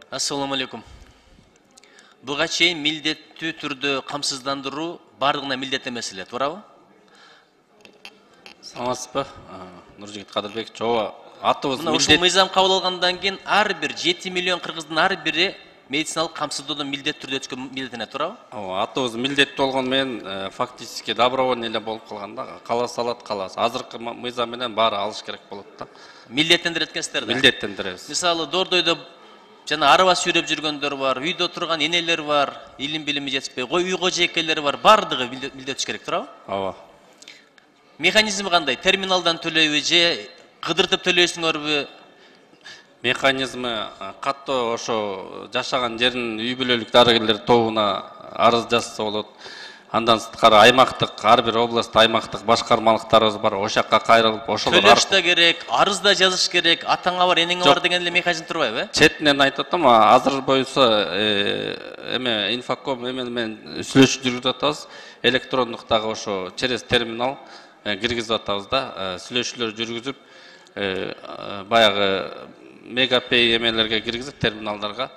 Assalamu алейкум. Буга чейин милдеттүү түрдө камсыздандыруу бардыгына милдет эмес эле, туурабы? Саламатсызбы? Нуржигит Кадырбек, чоо атыбыз мына ушул мыйзам кабыл алгандан кийин ар бир 7 миллион кыргыздын ар бири медициналык камсыздоодон милдет түрдө өткөн милдетине, туурабы? атыбыз милдеттүү болгону менен фактически добровольный эле болуп калганда, каласа алат, каласа. Азыркы мыйзам менен баары алыш керек болот да. Милдеттендирет экенсиздер да. Милдеттендиребиз. Мисалы, Дордойдо жана арба сүйрөп жүргөндөр бар, үйдө турган энелер бар, илим билими жетпей, үй кожойкелер бар, бардыгы милдеттиш керек, туурабы? Ооба. Механизми кандай? Терминалдан төлөйбү же кыдыртып төлөйсүңөрбү? Механизми каттоо ошо жашаган жеринин үй бүлөлүк дарыгерлер тобуна арыз жазса болот. Андан сырткары аймактык, ар бир областта аймактык башкармалыктарыбыз бар, ошол жакка кайрылып, ошолор төлөш да керек, арыз да жазыш керек, атаңа бар, энеңе бар деген эле механизм турбайбы, э? Четинен айтып атам, азыр боюнча эме инфоком менен сүйлөшүү жүргүзүп атабыз. Электрондук дагы ошо через терминал киргизип атабыз да, сүйлөшүүлөр жүргүзүп, баягы мегапей эмелерге киргизип терминалдарга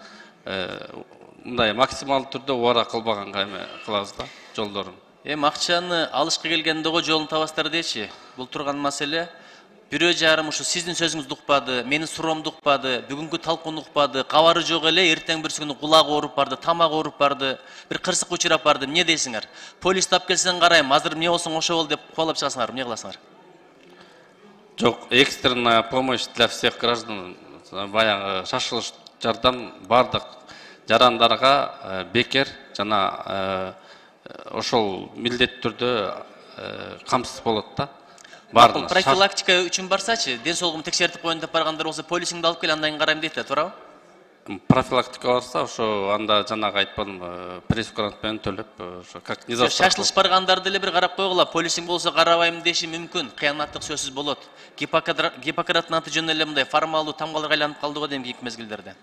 мындай максималдуу түрдө убара кылбаганга эме кылабыз да, жолдорун. Акчаны алышка келгенде го жолун табасыздар дечи. Бул турган маселе. Бирөө жарым ушу сиздин сөзүңүздү укпады, менин суроомду укпады, бүгүнкү талкууну укпады, кабары жок эле, эртең бирси күнү кулагы ооруп барды, тамагы ооруп барды, бир кырсык учурап барды. Эмне дейсиңер? Полис тап келсең карайм, азыр эмне болсоң ошо бол деп кубалап чыгасыңар, эмне кыласыңар? Жок, экстренная помощь для всех граждан, баягы шашылыш жардам бардык жарандарга бекер жана ошол милдеттүү түрдө камсыз болот да. Бул профилактика үчүн барсачы, ден соолугумду текшертип коеюн деп баргандар болсо, полисиңди алып кел, андан кийин карайм дейт да, туурабы? Профилактика барса, ошо анда жанагы айтпадым, пресс-курант менен төлөп, ошо как не за шашылыш баргандарды эле бир карап койгула, полисиң болсо карабайм деши мүмкүн, кыянаттык сөзсүз болот. Гиппократтын аты жөнү эле мындай формалдуу тамгаларга айланып калды го дейм кийинки мезгилдерде.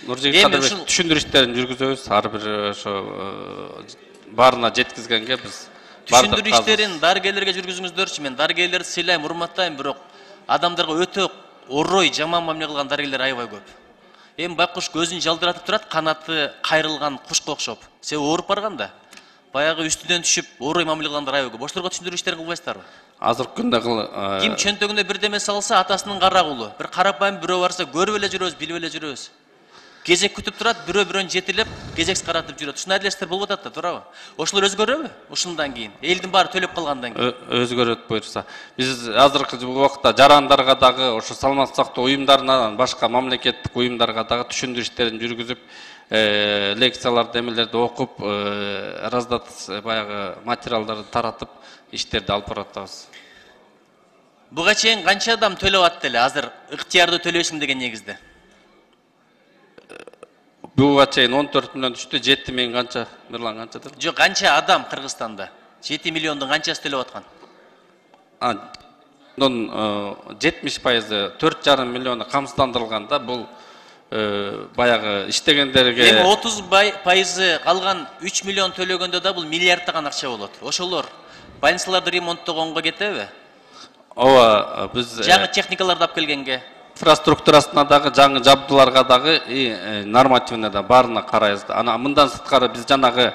Нуржигит Кадырбек, түшүндүрүштөрүн жүргүзөбүз, ар бир ошо баарына жеткизгенге биз түшүндүрүү иштерин дарыгерлерге жүргүзүңүздөрчү. Мен дарыгерлерди сыйлайм, урматтайм, бирок адамдарга өтө орой, жаман мамиле кылган дарыгерлер аябай көп. Байкуш көзүн жалдыратып турат, канаты кайрылган кушка окшоп. Себеби ооруп барганда, баягы үстүнөн түшүп, орой мамиле кылгандар аябай көп. Ошолорго түшүндүрүү иштерин кылбайсыздарбы? Азыркы күндө ким чөнтөгүнө бирдеме салса, атасынын кара кулу. Бир карапайым бирөө барса, көрүп эле жүрөбүз, билип эле жүрөбүз. Кезек күтүп турат, бирөө-бирөөнү жетилеп, кезексиз каратып жүрөт. Ушундай адилеттер болуп атат да, туурабы? Ошолор өзгөрөбү? Ушундан кийин, элдин баары төлөп калгандан кийин. Өзгөрөт буюрса. Биз азыркы убакытта жарандарга дагы, ошо саламаттык сактоо уюмдарына, башка мамлекеттик уюмдарга дагы түшүндүрүү иштерин жүргүзүп, лекцияларды, эмелерди окуп, раздат баягы материалдарды таратып, иштерди алып баратабыз. Буга чейин канча адам төлөп атты эле, азыр ыктыярдуу төлөйсүң деген негизде? Буга чейин 14 миллион түштү, 7 миң канча, Мирлан канча деп? Жок, канча адам Кыргызстанда? 7 миллиондун канчасы төлөп аткан? 70%, 4,5 миллиону камсыздандырылган да, бул баягы иштегендерге. 30% калган 3 миллион төлөгөндө да бул миллиардтаган акча болот. Ошолор больницаларды ремонттогонго кетеби? Ооба, биз жаңы техникаларды алып келгенге, инфраструктурасына дагы, жаңы жабдууларга дагы, нормативине да баарына карайбыз да. Ана мындан сырткары биз жанагы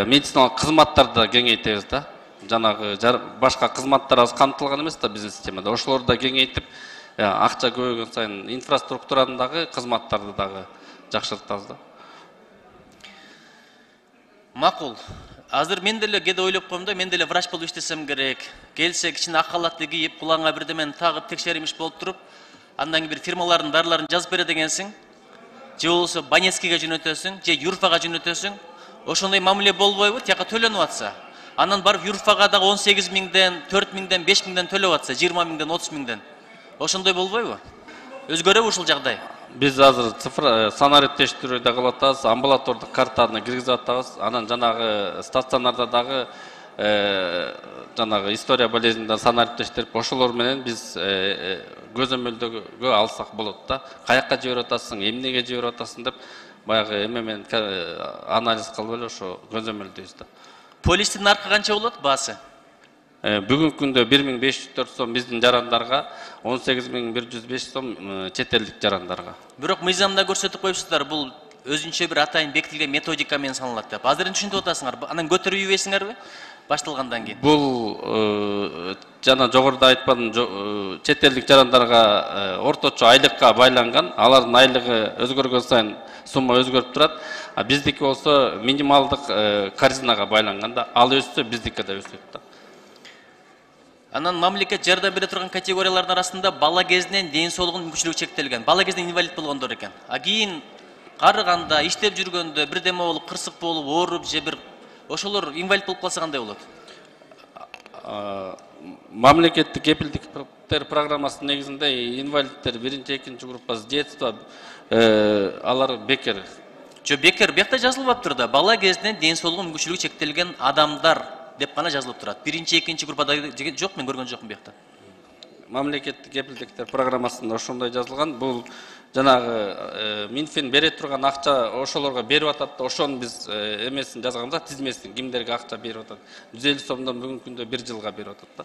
медициналык кызматтарды кеңейтебиз да. Жанагы башка кызматтарыбыз камтылган эмес да биздин системада. Ошолорду да кеңейтип, акча көбөйгөн сайын инфраструктураны дагы, кызматтарды дагы жакшыртабыз да. Макул. Азыр мен деле кээде ойлоп коем да, мен деле врач болуп иштесем керек. Келсе кичине ак халатты кийип, кулаңа бирдемени тагып текшеримиш болуп туруп, андан кийин бир фирмалардын дарыларын жазып берет экенсиң, же болбосо Банецкийге жөнөтөсүң, же Юрфага жөнөтөсүң. Ошондой мамиле болбойбу, тияка төлөнүп атса. Анан барып Юрфага дагы 18 миңден, 4 миңден, 5 миңден төлөп атса, 20 миңден, 30 миңден. Ошондой болбойбу? Өзгөрөбү ушул жагдай? Биз азыр санариптештирүүдө кылып атабыз, амбулатордук картаны киргизип атабыз. Анан жанагы стационарда дагы жанагы история болезниnden санариптештирип, ошолор менен биз көзөмөлдөгө алсак болот да. Каякка жиберип атасың, эмнеге жиберип атасың деп баягы эме менен анализ кылып эле ошо көзөмөлдөйбүз да. Полистин наркы канча болот баасы? Бүгүнкү күндө 1504 сом биздин жарандарга, 18105 сом чет элдик жарандарга. Бирок мыйзамда көрсөтүп коюпсуздар, бул өзүнчө бир атайын бекитилген методика менен саналат деп. Азыр түшүнүп атасыңар, анан көтөрүп ийбейсиңерби? Башталгандан кийин. Бул жана жогоруда айтпадым, чет элдик жарандарга орточо айлыкка байланган. Алардын айлыгы өзгөргөн сайын сумма өзгөрүп турат. А биздики болсо минималдык корзинага байланган да. Ал өссө биздики да өсөт да. Анан мамлекет жардам бере турган категориялардын арасында бала кезинен ден соолугунун мүмкүнчүлүгү чектелген. Бала кезинен инвалид болгондор экен. А кийин карыганда, иштеп жүргөндө бирдеме болуп, кырсык болуп, ооруп же бир ошолор инвалид болуп калса кандай болот? Мамлекеттик кепилдиктер программасынын негизинде инвалидтер 1-2 группа с детства алар бекер. Жо бекер бuyakta жазылып аптыр да. Бала кезинен ден соолугу мүмкүнчүлүгү чектелген адамдар деп гана жазылып турат. 1-2 группада жок, мен көргөн жокмун бuyakта. Мамлекеттик кепилдиктер программасында ошондой жазылган. Бул жанагы Минфин бере турган акча ошолорго берип атат да, ошону биз эмесин жазганбыз, тизмесин кимдерге акча берип атат. 150 сомдон бүгүнкү күндө 1 жылга берип атат да.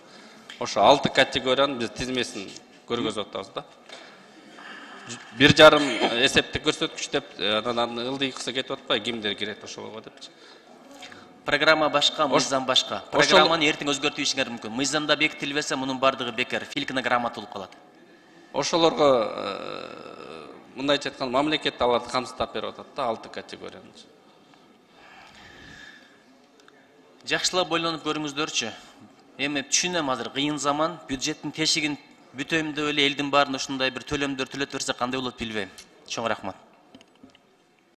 Ошо 6 категориянын биз тизмесин көргөзүп атабыз да. 1,5 эсептик көрсөткүч деп анан ылдыйкысы кетип атпайбы, кимдер кирет ошолго депчи. Программа башка, мыйзам башка. Программаны эртең өзгөртүшүңөр мүмкүн. Мыйзамда бекитилбесе, мунун бардыгы бекер, филкина грамота болуп калат. Ошолорго мындайча айтканда мамлекет аларды камсыздап берип атат да, 6 категорияны. Жакшылап ойлонуп көрүңүздөрчү. Эми түшүнөм, азыр кыйын заман, бюджеттин тешигин бүтөйм деп эле элдин баарын ушундай бир төлөмдөр төлөтүп берсе кандай болот билбейм. Чоң рахмат.